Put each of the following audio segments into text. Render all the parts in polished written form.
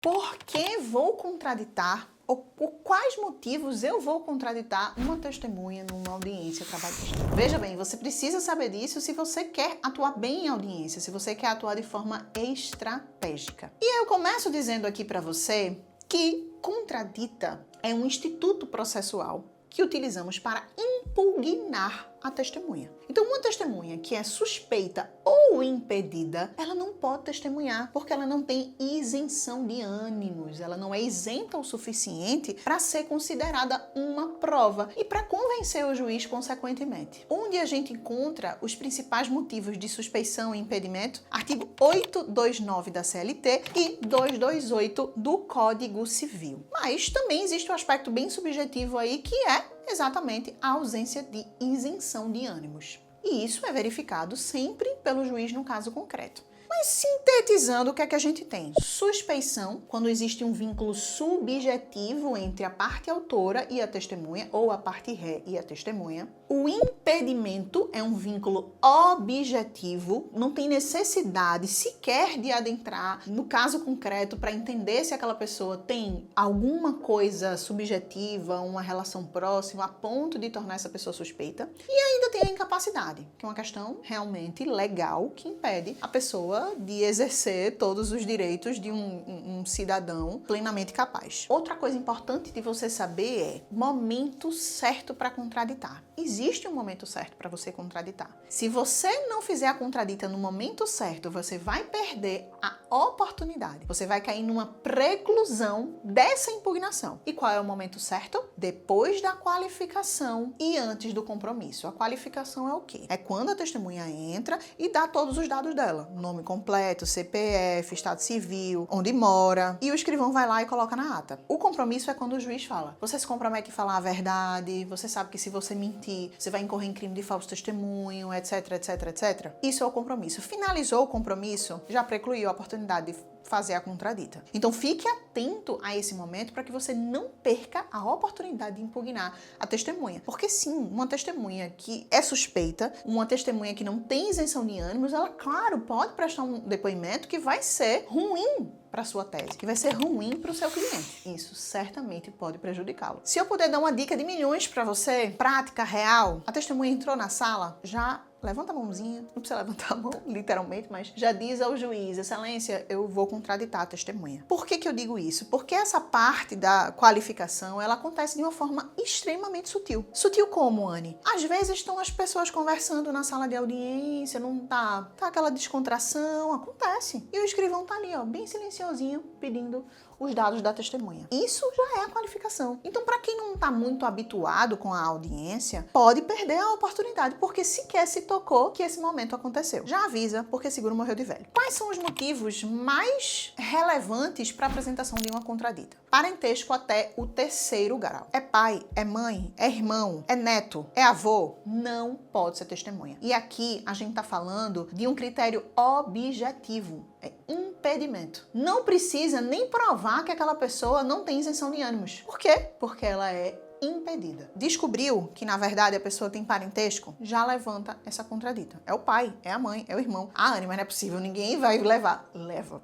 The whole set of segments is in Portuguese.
Por que vou contraditar ou por quais motivos eu vou contraditar uma testemunha numa audiência trabalhista? Veja bem, você precisa saber disso se você quer atuar bem em audiência, se você quer atuar de forma estratégica. E eu começo dizendo aqui para você que contradita é um instituto processual que utilizamos para impugnar a testemunha. Então, uma testemunha que é suspeita ou impedida, ela não pode testemunhar porque ela não tem isenção de ânimos, ela não é isenta o suficiente para ser considerada uma prova e para convencer o juiz consequentemente. Onde a gente encontra os principais motivos de suspeição e impedimento? Artigo 829 da CLT e 228 do Código Civil. Mas também existe um aspecto bem subjetivo aí que é exatamente a ausência de isenção de ânimos. E isso é verificado sempre pelo juiz no caso concreto. Mas sintetizando, o que é que a gente tem? Suspeição, quando existe um vínculo subjetivo entre a parte autora e a testemunha, ou a parte ré e a testemunha. O impedimento é um vínculo objetivo, não tem necessidade sequer de adentrar no caso concreto para entender se aquela pessoa tem alguma coisa subjetiva, uma relação próxima, a ponto de tornar essa pessoa suspeita. E ainda tem a incapacidade, que é uma questão realmente legal que impede a pessoa de exercer todos os direitos de um cidadão plenamente capaz. Outra coisa importante de você saber é momento certo para contraditar. Existe um momento certo para você contraditar. Se você não fizer a contradita no momento certo, você vai perder a oportunidade. Você vai cair numa preclusão dessa impugnação. E qual é o momento certo? Depois da qualificação e antes do compromisso. A qualificação é o quê? É quando a testemunha entra e dá todos os dados dela. Nome completo, CPF, estado civil, onde mora. E o escrivão vai lá e coloca na ata. O compromisso é quando o juiz fala. Você se compromete a falar a verdade, você sabe que se você mentir, você vai incorrer em crime de falso testemunho, etc, etc, etc. Isso é o compromisso. Finalizou o compromisso, já precluiu a oportunidade de fazer a contradita. Então fique atento a esse momento para que você não perca a oportunidade de impugnar a testemunha. Porque sim, uma testemunha que é suspeita, uma testemunha que não tem isenção de ânimos, ela, claro, pode prestar um depoimento que vai ser ruim para sua tese, que vai ser ruim para o seu cliente. Isso certamente pode prejudicá-lo. Se eu puder dar uma dica de milhões para você, prática, real, a testemunha entrou na sala, já levanta a mãozinha, não precisa levantar a mão, literalmente, mas já diz ao juiz, excelência, eu vou contraditar a testemunha. Por que eu digo isso? Porque essa parte da qualificação, ela acontece de uma forma extremamente sutil. Sutil como, Anne? Às vezes estão as pessoas conversando na sala de audiência, não tá aquela descontração, acontece. E o escrivão tá ali, ó, bem silenciosinho, pedindo os dados da testemunha. Isso já é a qualificação. Então, para quem não está muito habituado com a audiência, pode perder a oportunidade, porque sequer se tocou que esse momento aconteceu. Já avisa, porque seguro morreu de velho. Quais são os motivos mais relevantes para a apresentação de uma contradita? Parentesco até o terceiro grau. É pai, é mãe, é irmão, é neto, é avô? Não pode ser testemunha. E aqui a gente está falando de um critério objetivo. É impedimento. Não precisa nem provar que aquela pessoa não tem isenção de ânimos. Por quê? Porque ela é impedida. Descobriu que, na verdade, a pessoa tem parentesco? Já levanta essa contradita. É o pai, é a mãe, é o irmão. Ah, Anne, mas não é possível, ninguém vai levar. Leva.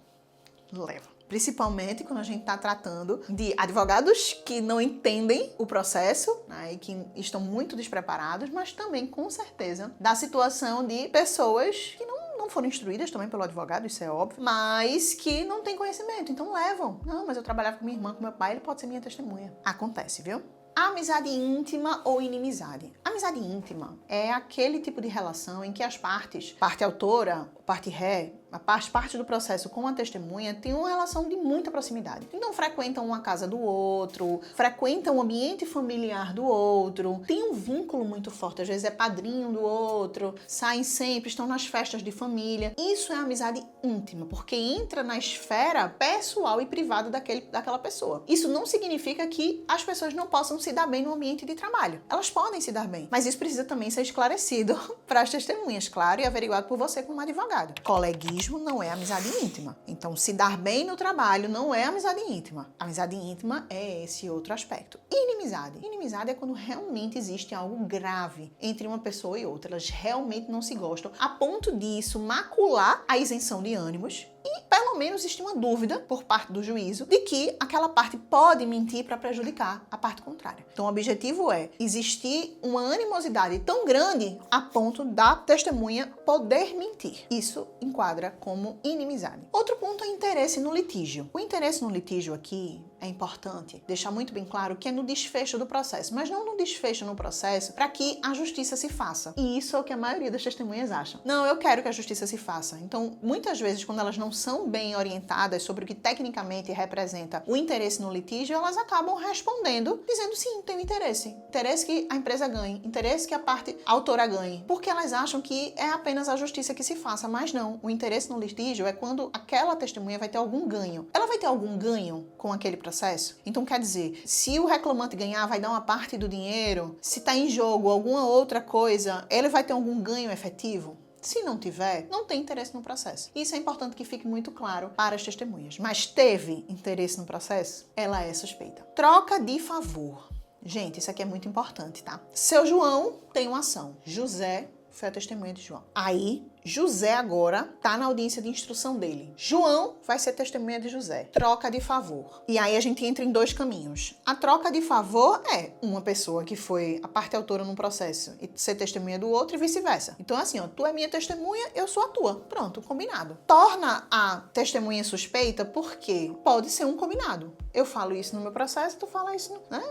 Principalmente quando a gente está tratando de advogados que não entendem o processo, né, e que estão muito despreparados, mas também, com certeza, da situação de pessoas que não foram instruídas também pelo advogado, isso é óbvio, mas que não têm conhecimento, então levam. Não, mas eu trabalhava com minha irmã, com meu pai, ele pode ser minha testemunha. Acontece, viu? Amizade íntima ou inimizade. Amizade íntima é aquele tipo de relação em que as partes, parte autora, parte ré, as partes do processo com a testemunha têm uma relação de muita proximidade. Então frequentam uma casa do outro, frequentam o ambiente familiar do outro, tem um vínculo muito forte, às vezes é padrinho do outro, saem sempre, estão nas festas de família. Isso é amizade íntima, porque entra na esfera pessoal e privada daquela pessoa. Isso não significa que as pessoas não possam se dar bem no ambiente de trabalho. Elas podem se dar bem, mas isso precisa também ser esclarecido para as testemunhas, claro, e averiguado por você como advogado. Coleguismo não é amizade íntima. Então, se dar bem no trabalho não é amizade íntima. Amizade íntima é esse outro aspecto. Inimizade. Inimizade é quando realmente existe algo grave entre uma pessoa e outra. Elas realmente não se gostam, a ponto disso macular a isenção de ânimos e pelo menos existe uma dúvida por parte do juízo de que aquela parte pode mentir para prejudicar a parte contrária. Então o objetivo é existir uma animosidade tão grande a ponto da testemunha poder mentir. Isso enquadra como inimizade. Outro ponto é interesse no litígio. O interesse no litígio aqui é importante deixar muito bem claro que é no desfecho do processo, mas não no desfecho no processo para que a justiça se faça. E isso é o que a maioria das testemunhas acham. Não, eu quero que a justiça se faça. Então, muitas vezes, quando elas não são bem orientadas sobre o que tecnicamente representa o interesse no litígio, elas acabam respondendo dizendo sim, tenho interesse. Interesse que a empresa ganhe, interesse que a parte autora ganhe, porque elas acham que é apenas a justiça que se faça, mas não. O interesse no litígio é quando aquela testemunha vai ter algum ganho. Ela vai ter algum ganho com aquele processo? Então, quer dizer, se o reclamante ganhar, vai dar uma parte do dinheiro? Se está em jogo alguma outra coisa, ele vai ter algum ganho efetivo? Se não tiver, não tem interesse no processo. Isso é importante que fique muito claro para as testemunhas. Mas teve interesse no processo? Ela é suspeita. Troca de favor. Gente, isso aqui é muito importante, tá? Seu João tem uma ação. José foi a testemunha de João. Aí, José agora tá na audiência de instrução dele. João vai ser testemunha de José. Troca de favor. E aí a gente entra em dois caminhos. A troca de favor é uma pessoa que foi a parte autora num processo e ser testemunha do outro e vice-versa. Então assim, ó, tu é minha testemunha, eu sou a tua. Pronto, combinado. Torna a testemunha suspeita porque pode ser um combinado. Eu falo isso no meu processo, tu fala isso no... Né?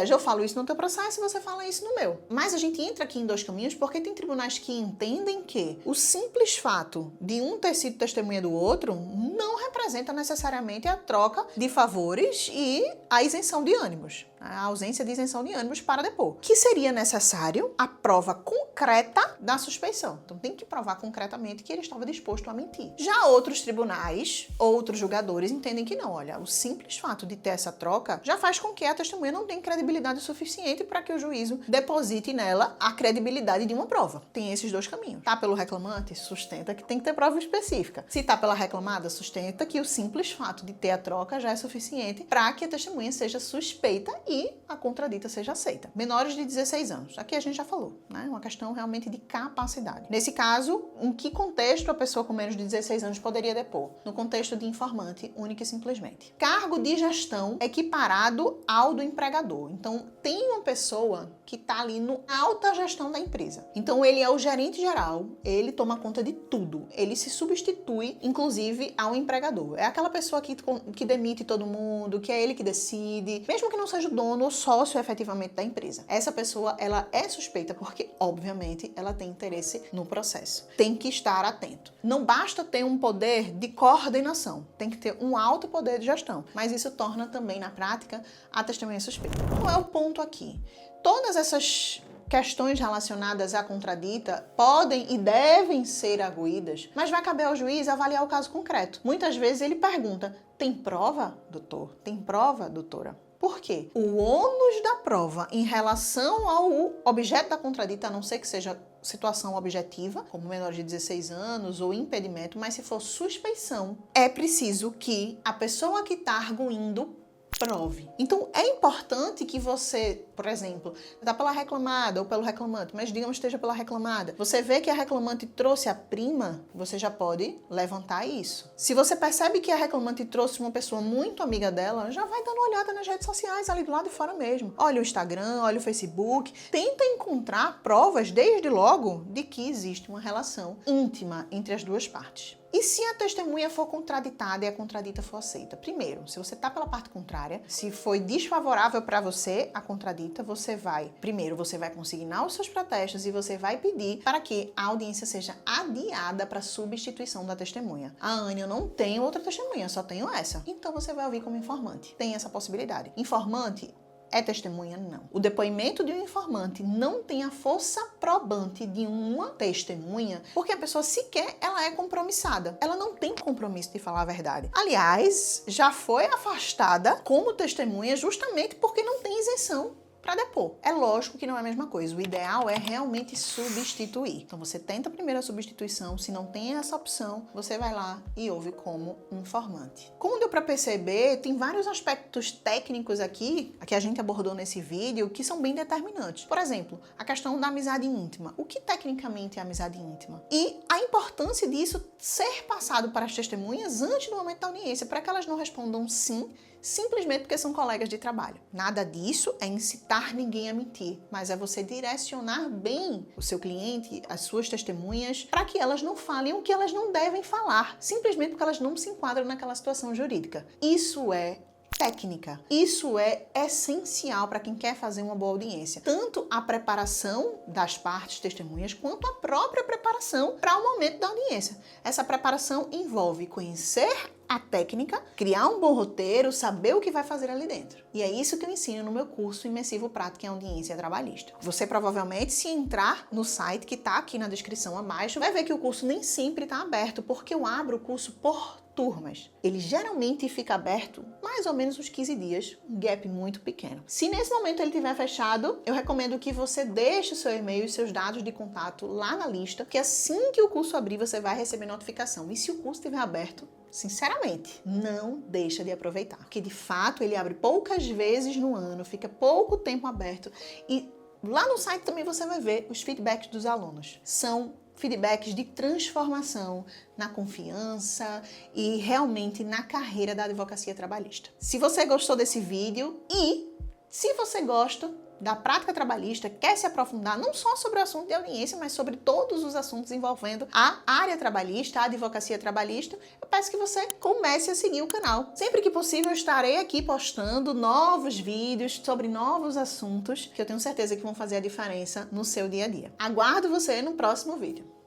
Eu falo isso no teu processo e você fala isso no meu. Mas a gente entra aqui em dois caminhos porque tem tribunais que entendem que o simples fato de um ter sido testemunha do outro não representa necessariamente a troca de favores e a isenção de ânimos, a ausência de isenção de ânimos para depor. Que seria necessário a prova concreta da suspeição. Então tem que provar concretamente que ele estava disposto a mentir. Já outros tribunais, outros julgadores entendem que não. Olha, o simples fato de ter essa troca já faz com que a testemunha não tenha credibilidade suficiente para que o juízo deposite nela a credibilidade de uma prova. Tem esses dois caminhos. Tá pelo reclamante? Sustenta que tem que ter prova específica. Se tá pela reclamada, sustenta que o simples fato de ter a troca já é suficiente para que a testemunha seja suspeita e a contradita seja aceita. Menores de 16 anos. Aqui a gente já falou, né? Uma questão realmente de capacidade. Nesse caso, em que contexto a pessoa com menos de 16 anos poderia depor? No contexto de informante, única e simplesmente. Cargo de gestão equiparado ao do empregador. Então, tem uma pessoa que está ali no alta gestão da empresa. Então, ele é o gerente geral, ele toma conta de tudo. Ele se substitui, inclusive, ao empregador. É aquela pessoa que demite todo mundo, que é ele que decide, mesmo que não seja o dono ou sócio efetivamente da empresa. Essa pessoa, ela é suspeita porque, obviamente, ela tem interesse no processo. Tem que estar atento. Não basta ter um poder de coordenação, tem que ter um alto poder de gestão. Mas isso torna também, na prática, a testemunha suspeita. Qual é o ponto aqui? Todas essas questões relacionadas à contradita podem e devem ser arguídas, mas vai caber ao juiz avaliar o caso concreto. Muitas vezes ele pergunta: tem prova, doutor? Tem prova, doutora? Por quê? O ônus da prova em relação ao objeto da contradita, a não ser que seja situação objetiva, como menor de 16 anos ou impedimento, mas se for suspeição, é preciso que a pessoa que está arguindo prove. Então, é importante que você, por exemplo, está pela reclamada ou pelo reclamante, mas digamos que esteja pela reclamada, você vê que a reclamante trouxe a prima, você já pode levantar isso. Se você percebe que a reclamante trouxe uma pessoa muito amiga dela, já vai dando uma olhada nas redes sociais, ali do lado de fora mesmo. Olha o Instagram, olha o Facebook, tenta encontrar provas, desde logo, de que existe uma relação íntima entre as duas partes. E se a testemunha for contraditada e a contradita for aceita? Primeiro, se você está pela parte contrária, se foi desfavorável para você a contradita, você vai consignar os seus protestos e você vai pedir para que a audiência seja adiada para substituição da testemunha. Anne, eu não tenho outra testemunha, só tenho essa. Então você vai ouvir como informante. Tem essa possibilidade. Informante é testemunha? Não. O depoimento de um informante não tem a força probante de uma testemunha, porque a pessoa sequer ela é compromissada. Ela não tem compromisso de falar a verdade. Aliás, já foi afastada como testemunha justamente porque não tem isenção para depor. É lógico que não é a mesma coisa. O ideal é realmente substituir. Então você tenta primeiro a substituição. Se não tem essa opção, você vai lá e ouve como um informante. Como deu para perceber, tem vários aspectos técnicos aqui, que a gente abordou nesse vídeo, que são bem determinantes. Por exemplo, a questão da amizade íntima. O que tecnicamente é amizade íntima? E a importância disso ser passado para as testemunhas antes do momento da audiência, para que elas não respondam sim, simplesmente porque são colegas de trabalho. Nada disso é incitar ninguém a mentir, mas é você direcionar bem o seu cliente, as suas testemunhas, para que elas não falem o que elas não devem falar, simplesmente porque elas não se enquadram naquela situação jurídica. Isso é técnica. Isso é essencial para quem quer fazer uma boa audiência. Tanto a preparação das partes testemunhas, quanto a própria preparação para o momento da audiência. Essa preparação envolve conhecer a técnica, criar um bom roteiro, saber o que vai fazer ali dentro. E é isso que eu ensino no meu curso Imersivo Prático em Audiência Trabalhista. Você provavelmente, se entrar no site que está aqui na descrição abaixo, vai ver que o curso nem sempre está aberto, porque eu abro o curso por turmas. Ele geralmente fica aberto mais ou menos uns 15 dias, um gap muito pequeno. Se nesse momento ele estiver fechado, eu recomendo que você deixe o seu e-mail e seus dados de contato lá na lista, que assim que o curso abrir, você vai receber notificação. E se o curso estiver aberto, sinceramente, não deixa de aproveitar, porque de fato ele abre poucas vezes no ano, fica pouco tempo aberto e lá no site também você vai ver os feedbacks dos alunos. São feedbacks de transformação na confiança e realmente na carreira da advocacia trabalhista. Se você gostou desse vídeo e se você gosta da prática trabalhista, quer se aprofundar não só sobre o assunto de audiência, mas sobre todos os assuntos envolvendo a área trabalhista, a advocacia trabalhista, eu peço que você comece a seguir o canal. Sempre que possível, eu estarei aqui postando novos vídeos sobre novos assuntos que eu tenho certeza que vão fazer a diferença no seu dia a dia. Aguardo você no próximo vídeo.